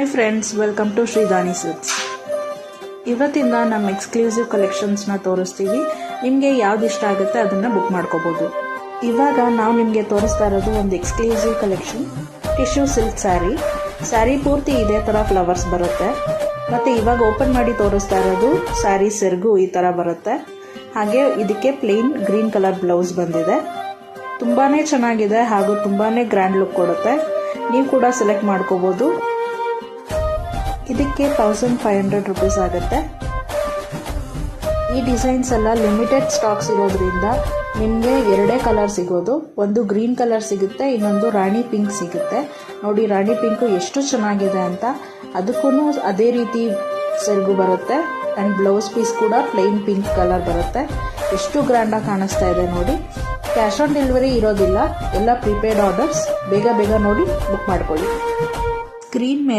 Hi friends, welcome to Shridhani silks. ಇವತ್ತಿಂದ ನಮ್ಮ exclusive ಕಲೆಕ್ಷನ್ಸ್ನ ತೋರಿಸ್ತೀವಿ. ನಿಮಗೆ ಯಾವ್ದು ಇಷ್ಟ ಆಗುತ್ತೆ ಅದನ್ನು ಬುಕ್ ಮಾಡ್ಕೋಬೋದು. ಇವಾಗ ನಾವು ನಿಮಗೆ ತೋರಿಸ್ತಾ ಇರೋದು ಒಂದು exclusive collection, tissue silk sari ಪೂರ್ತಿ ಇದೇ ಥರ ಫ್ಲವರ್ಸ್ ಬರುತ್ತೆ. ಮತ್ತು ಇವಾಗ ಓಪನ್ ಮಾಡಿ ತೋರಿಸ್ತಾ ಇರೋದು ಸ್ಯಾರಿ ಸೆರಗು ಈ ಥರ ಬರುತ್ತೆ. ಹಾಗೆ ಇದಕ್ಕೆ ಪ್ಲೇನ್ ಗ್ರೀನ್ ಕಲರ್ ಬ್ಲೌಸ್ ಬಂದಿದೆ. ತುಂಬಾ ಚೆನ್ನಾಗಿದೆ ಹಾಗೂ ತುಂಬಾ ಗ್ರ್ಯಾಂಡ್ ಲುಕ್ ಕೊಡುತ್ತೆ. ನೀವು ಕೂಡ ಸೆಲೆಕ್ಟ್ ಮಾಡ್ಕೋಬೋದು. ಇದಕ್ಕೆ 1500 ರುಪೀಸ್ ಆಗುತ್ತೆ. ಈ ಡಿಸೈನ್ಸ್ ಎಲ್ಲ ಲಿಮಿಟೆಡ್ ಸ್ಟಾಕ್ಸ್ ಇರೋದ್ರಿಂದ ನಿಮಗೆ ಎರಡೇ ಕಲರ್ ಸಿಗೋದು. ಒಂದು ಗ್ರೀನ್ ಕಲರ್ ಸಿಗುತ್ತೆ, ಇನ್ನೊಂದು ರಾಣಿ ಪಿಂಕ್ ಸಿಗುತ್ತೆ. ನೋಡಿ ರಾಣಿ ಪಿಂಕು ಎಷ್ಟು ಚೆನ್ನಾಗಿದೆ ಅಂತ. ಅದಕ್ಕೂ ಅದೇ ರೀತಿ ಸೆರಗು ಬರುತ್ತೆ ಆ್ಯಂಡ್ ಬ್ಲೌಸ್ ಪೀಸ್ ಕೂಡ ಪ್ಲೈನ್ ಪಿಂಕ್ ಕಲರ್ ಬರುತ್ತೆ. ಎಷ್ಟು ಗ್ರ್ಯಾಂಡಾಗಿ ಕಾಣಿಸ್ತಾ ಇದೆ ನೋಡಿ. ಕ್ಯಾಶ್ ಆನ್ ಡೆಲಿವರಿ ಇರೋದಿಲ್ಲ, ಎಲ್ಲ ಪ್ರಿಪೇಯ್ಡ್ ಆರ್ಡರ್ಸ್. ಬೇಗ ನೋಡಿ ಬುಕ್ ಮಾಡ್ಕೊಳ್ಳಿ. ಸ್ಕ್ರೀನ್